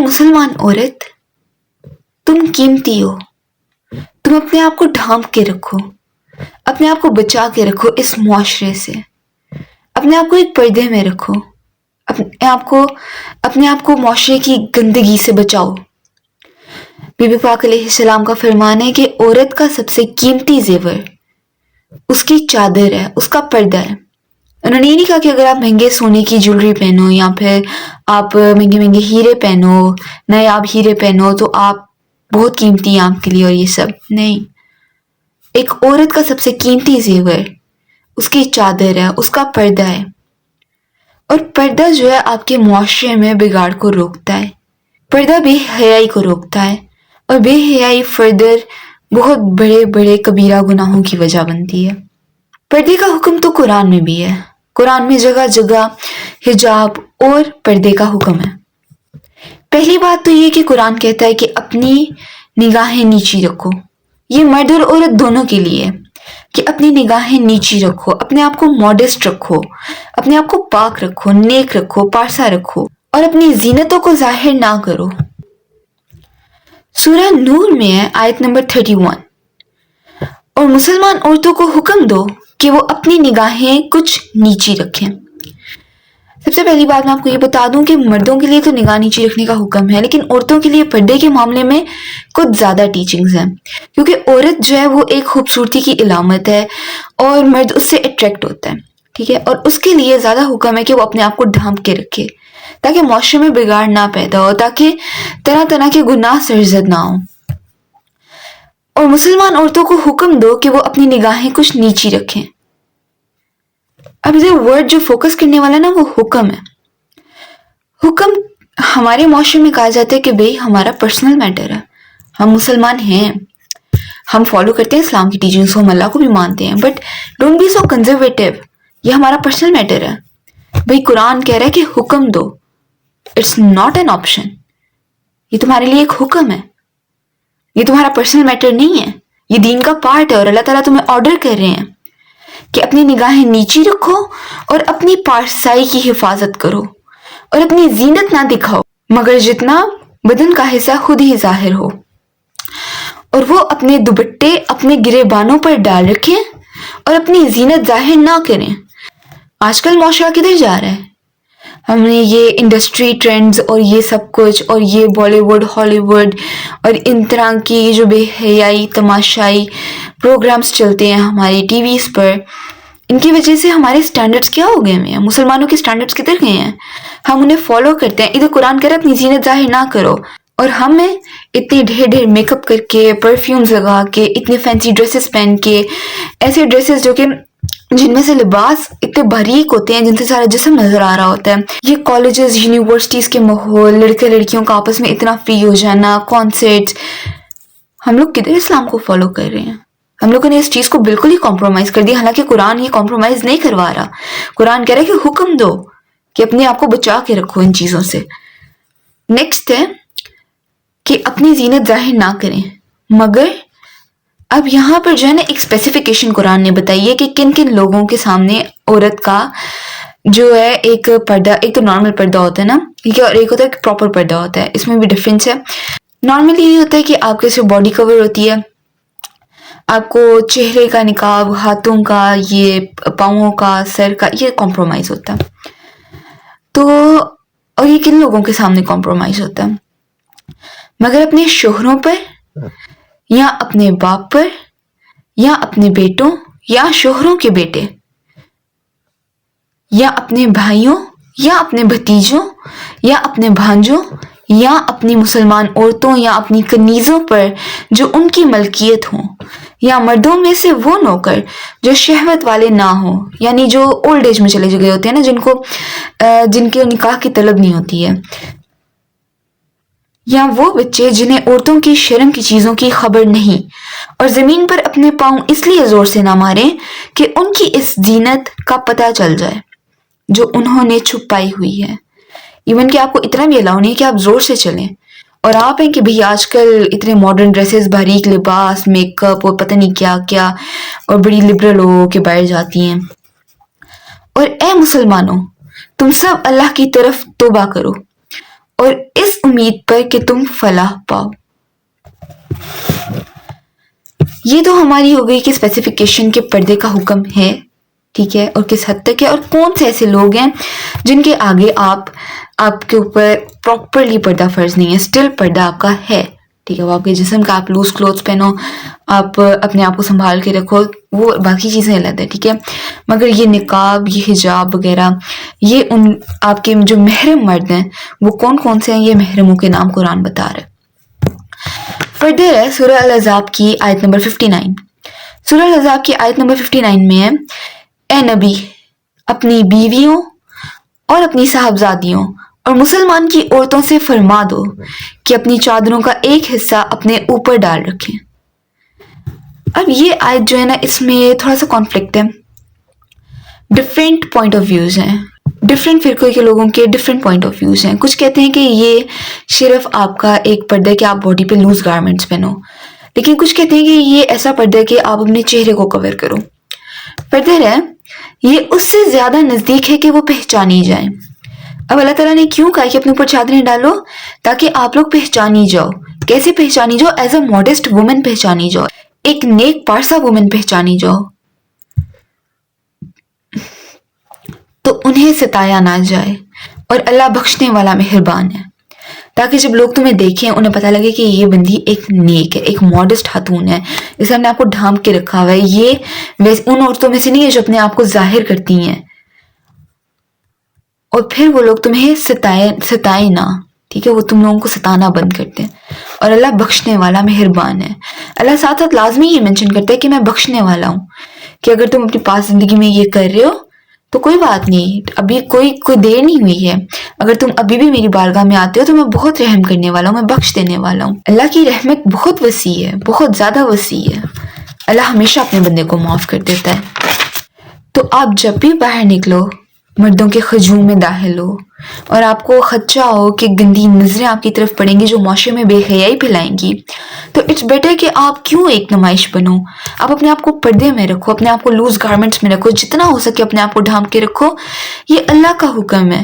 मुसलमान औरत, तुम कीमती हो। तुम अपने आप को ढांप के रखो, अपने आप को बचा के रखो इस मुआशरे से। अपने आप को एक पर्दे में रखो, अपने आप को मुआशरे की गंदगी से बचाओ। बीबी पाक अलैहिस्सलाम का फरमान है कि औरत का सबसे कीमती जेवर उसकी चादर है, उसका पर्दा है। उन्होंने ये नहीं कहा कि अगर आप महंगे सोने की ज्वेलरी पहनो या फिर आप महंगे महंगे हीरे पहनो, नए आप हीरे पहनो तो आप बहुत कीमती हैं आपके लिए, और ये सब नहीं। एक औरत का सबसे कीमती जेवर उसकी चादर है, उसका पर्दा है। और पर्दा जो है आपके मुआशरे में बिगाड़ को रोकता है। पर्दा बेहयाई को रोकता है, और बेहयाई फर्दर बहुत बड़े बड़े कबीरा गुनाहों की वजह बनती है। पर्दे का हुक्म तो कुरान में भी है। कुरान में जगह जगह हिजाब और पर्दे का हुक्म है। पहली बात तो ये कि कुरान कहता है कि अपनी निगाहें नीची रखो। ये मर्द और औरत दोनों के लिए है कि अपनी निगाहें नीची रखो, अपने आप को मॉडेस्ट रखो, अपने आप को पाक रखो, नेक रखो, पारसा रखो, और अपनी जीनतों को जाहिर ना करो। सूरह नूर में है आयत नंबर 31। और मुसलमान औरतों को हुक्म दो कि वो अपनी निगाहें कुछ नीची रखें। सबसे पहली बात मैं आपको ये बता दूं कि मर्दों के लिए तो निगाह नीची रखने का हुक्म है, लेकिन औरतों के लिए पर्दे के मामले में कुछ ज्यादा टीचिंग्स हैं, क्योंकि औरत जो है वो एक खूबसूरती की इलामत है और मर्द उससे अट्रैक्ट होता है, ठीक है। और उसके लिए ज्यादा हुक्म है कि वो अपने आप को ढांप के रखे ताकि मुआशरे में बिगाड़ ना पैदा हो, ताकि तरह तरह के गुनाह सरजद ना हो। और मुसलमान औरतों को हुक्म दो कि वो अपनी निगाहें कुछ नीची रखें। अब ये वर्ड जो फोकस करने वाला है ना, वो हुक्म है। हुक्म हमारे मुआशरे में कहा जाता है कि भाई हमारा पर्सनल मैटर है, हम मुसलमान हैं, हम फॉलो करते हैं इस्लाम की टीचिंग्स को, हम अल्लाह को भी मानते हैं, but don't be so conservative. ये हमारा पर्सनल मैटर है। भाई कुरान कह रहा है कि हुक्म दो, इट्स नॉट एन ऑप्शन। ये तुम्हारे लिए एक हुक्म है, ये तुम्हारा पर्सनल मैटर नहीं है, ये दीन का पार्ट है। और अल्लाह ताला तुम्हें ऑर्डर कर रहे हैं कि अपनी निगाहें नीची रखो और अपनी पारसाई की हिफाजत करो और अपनी जीनत ना दिखाओ, मगर जितना बदन का हिस्सा खुद ही जाहिर हो। और वो अपने दुपट्टे अपने गिरेबानों पर डाल रखें और अपनी जीनत जाहिर ना करें। आजकल मुआशरा किधर जा रहा है? हमने ये इंडस्ट्री ट्रेंड्स और ये सब कुछ और ये बॉलीवुड हॉलीवुड और इन तरह की जो बेहयाई तमाशाई प्रोग्राम्स चलते हैं हमारी टीवीज पर, इनकी वजह से हमारे स्टैंडर्ड्स क्या हो गए हैं? मुसलमानों के स्टैंडर्ड्स किधर गए हैं? हम उन्हें फॉलो करते हैं। इधर कुरान कह रहा है अपनी जीनत जाहिर ना करो, और हमें इतने ढेर ढेर मेकअप करके, परफ्यूम्स लगा के, इतने फैंसी ड्रेसेस पहन के, ऐसे ड्रेसेस जो कि जिनमें से लिबास इतने बारीक होते हैं, जिनसे सारा जिस्म नजर आ रहा होता है। ये कॉलेजेस यूनिवर्सिटीज के माहौल, लड़के लड़कियों का आपस में इतना फ्री हो जाना, कॉन्सर्ट्स, हम लोग किधर इस्लाम को फॉलो कर रहे हैं? हम लोगों ने इस चीज को बिल्कुल ही कॉम्प्रोमाइज कर दिया। हालांकि कुरान ये कॉम्प्रोमाइज नहीं करवा रहा। कुरान कह रहा है कि हुक्म दो कि अपने आप को बचा के रखो इन चीजों से। नेक्स्ट है कि अपनी जीनत जाहिर ना करें, मगर अब यहाँ पर जो है ना एक स्पेसिफिकेशन कुरान ने बताई है कि किन किन लोगों के सामने औरत का जो है एक पर्दा, एक तो नॉर्मल पर्दा होता है ना, ठीक है, और एक होता है प्रॉपर पर्दा होता है। इसमें भी डिफरेंस है। नॉर्मली ये होता है कि आपके सिर्फ बॉडी कवर होती है, आपको चेहरे का निकाब, हाथों का, ये पाँवों का, सर का, ये कॉम्प्रोमाइज होता है। तो और ये किन लोगों के सामने कॉम्प्रोमाइज होता है? मगर अपने शोहरों पर या अपने बाप पर या अपने बेटों या शोहरों के बेटे या अपने भाइयों या अपने भतीजों या अपने भांजों या अपनी मुसलमान औरतों या अपनी कनीजों पर जो उनकी मलकियत हो, या मर्दों में से वो नौकर जो शहवत वाले ना हो, यानी जो ओल्ड एज में चले गए होते हैं ना, जिनके निकाह की तलब नहीं होती है, या वो बच्चे जिन्हें औरतों की शर्म की चीजों की खबर नहीं, और जमीन पर अपने पांव इसलिए जोर से ना मारें कि उनकी इस जीनत का पता चल जाए जो उन्होंने छुपाई हुई है। इवन कि आपको इतना भी अलाउ नहीं है कि आप जोर से चलें। और आप हैं कि भाई आजकल इतने मॉडर्न ड्रेसेस, बारीक लिबास, मेकअप और पता नहीं क्या क्या, और बड़ी लिबरल हो के बाहर जाती हैं। और ए मुसलमानों, तुम सब अल्लाह की तरफ तौबा करो और इस इस उम्मीद पर कि तुम फलाह पाओ। ये तो हमारी हो गई कि स्पेसिफिकेशन के पर्दे का हुक्म है, ठीक है, और किस हद तक है, और कौन से ऐसे लोग हैं जिनके आगे आपके ऊपर प्रॉपरली पर्दा फर्ज नहीं है, स्टिल पर्दा आपका है, ठीक है। वो आपके जिस्म का, आप लूज क्लोथ्स पहनो, आप अपने आप को संभाल के रखो, वो बाकी चीज़ें अलग है, ठीक है। मगर ये निकाब, ये हिजाब वगैरह, ये उन आपके जो महरम मर्द हैं वो कौन कौन से हैं, ये महरमों के नाम कुरान बता रहा है। फर्दर है सूरह अल-अहज़ाब की आयत नंबर 59। सूरह अल-अहज़ाब की आयत नंबर 59 में है, ए नबी अपनी बीवियों और अपनी साहबजादियों और मुसलमान की औरतों से फरमा दो कि अपनी चादरों का एक हिस्सा अपने ऊपर डाल रखें। अब ये आयत जो है ना, इसमें थोड़ा सा कॉन्फ्लिक्ट है, डिफरेंट पॉइंट ऑफ व्यूज हैं, डिफरेंट फिरकों के लोगों के डिफरेंट पॉइंट ऑफ व्यूज हैं। कुछ कहते हैं कि ये सिर्फ आपका एक पर्दा है कि आप बॉडी पे लूज गारमेंट्स पहनो, लेकिन कुछ कहते हैं कि ये ऐसा पर्दा है कि आप अपने चेहरे को कवर करो। फर्दर है, ये उससे ज्यादा नजदीक है कि वो पहचानी जाए। अब अल्लाह ताला ने क्यों कहा कि अपने ऊपर चादरें डालो? ताकि आप लोग पहचानी जाओ। कैसे पहचानी जाओ? एज अ मॉडेस्ट वुमेन पहचानी जाओ, एक नेक पारसा वुमेन पहचानी जाओ, तो उन्हें सताया ना जाए। और अल्लाह बख्शने वाला मेहरबान है, ताकि जब लोग तुम्हें देखें उन्हें पता लगे कि ये बंदी एक नेक है, एक मॉडेस्ट खातून है, इसे हमने आपको ढांप के रखा हुआ है। ये वैसे उन औरतों में से नहीं है जो अपने आप को जाहिर करती हैं, और फिर वो लोग तुम्हें सताए ना, ठीक है, वो तुम लोगों को सताना बंद करते हैं। और अल्लाह बख्शने वाला मेहरबान है। अल्लाह साथ साथ लाजमी ये मेंशन करता है कि मैं बख्शने वाला हूँ, कि अगर तुम अपनी पास जिंदगी में ये कर रहे हो तो कोई बात नहीं, अभी कोई देर नहीं हुई है, अगर तुम अभी भी मेरी बारगाह में आते हो तो मैं बहुत रहम करने वाला हूँ, मैं बख्श देने वाला हूँ। अल्लाह की रहमत बहुत वसी है, बहुत ज्यादा वसी है। अल्लाह हमेशा अपने बंदे को माफ कर देता है। तो आप जब भी बाहर निकलो, मर्दों के खजूम में दाखिल हो, और आपको खदशा हो कि गंदी नजरें आपकी तरफ पड़ेंगी जो माशरे में बेहयाई फैलाएंगी, तो इट्स बेटर कि आप क्यों एक नुमाइश बनो। आप अपने आप को पर्दे में रखो, अपने आप को लूज गारमेंट्स में रखो, जितना हो सके अपने आप को ढांप के रखो। ये अल्लाह का हुक्म है,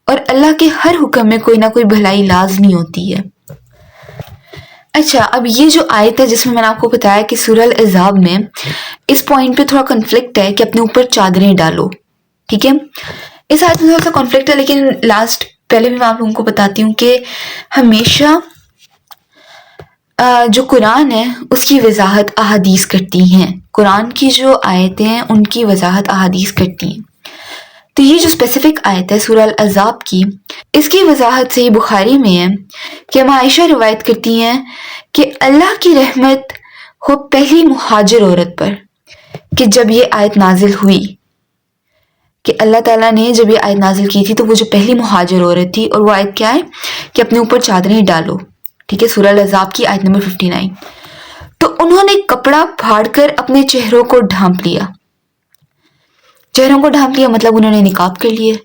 और अल्लाह के हर हुक्म में कोई ना कोई भलाई लाजमी होती है। अच्छा, अब ये जो आयत है जिसमें मैंने आपको बताया कि सूरह अल-अहज़ाब में इस पॉइंट पे थोड़ा कन्फ्लिक्ट है कि अपने ऊपर चादरें डालो, ठीक है। इस आयत में थोड़ा सा कॉन्फ्लिक्ट है, लेकिन पहले भी मैं आप लोगों को बताती हूँ कि हमेशा जो कुरान है उसकी वजाहत अहादीस करती हैं। कुरान की जो आयतें हैं उनकी वजाहत अहादीस करती हैं। तो ये जो स्पेसिफिक आयत है सूरह अल-अहज़ाब की, इसकी वजाहत सही बुखारी में है कि आयशा रिवायत करती हैं कि अल्लाह की रहमत हो पहली मुहाजिर औरत पर, कि जब ये आयत नाजिल हुई, कि अल्लाह ताला ने जब ये आयत नाजिल की थी तो वो जो पहली मुहाजिर औरत थी, और वो आयत क्या है कि अपने ऊपर चादरें डालो, ठीक है, सूरह अल-अहज़ाब की आयत नंबर 59। तो उन्होंने कपड़ा फाड़कर अपने चेहरों को ढांप लिया। चेहरों को ढांप लिया मतलब उन्होंने निकाब कर लिए।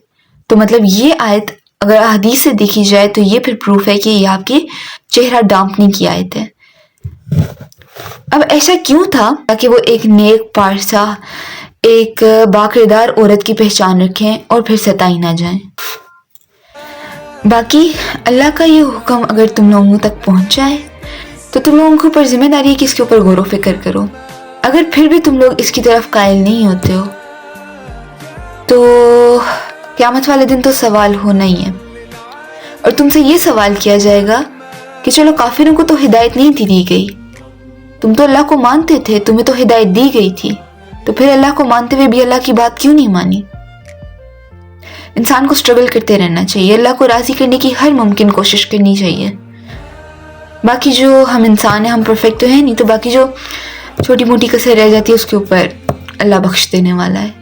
तो मतलब ये आयत अगर हदीस से देखी जाए तो ये फिर प्रूफ है कि ये आपकी चेहरा ढांपने की आयत है। अब ऐसा क्यों था? ताकि वो एक नेक पारसा, एक बाकिरदार औरत की पहचान रखें और फिर सताई ना जाए। बाकी अल्लाह का ये हुक्म अगर तुम लोगों तक पहुंचा है तो तुम लोगों के ऊपर जिम्मेदारी है कि इसके ऊपर गौर व फिक्र करो। अगर फिर भी तुम लोग इसकी तरफ कायल नहीं होते हो तो क़यामत वाले दिन तो सवाल होना ही है, और तुमसे ये सवाल किया जाएगा कि चलो काफिरों को तो हिदायत नहीं दी गई, तुम तो अल्लाह को मानते थे, तुम्हें तो हिदायत दी गई थी, तो फिर अल्लाह को मानते हुए भी अल्लाह की बात क्यों नहीं मानी? इंसान को स्ट्रगल करते रहना चाहिए, अल्लाह को राजी करने की हर मुमकिन कोशिश करनी चाहिए। बाकी जो हम इंसान हैं, हम परफेक्ट तो है नहीं, तो बाकी जो छोटी मोटी कसर रह जाती है उसके ऊपर अल्लाह बख्श देने वाला है।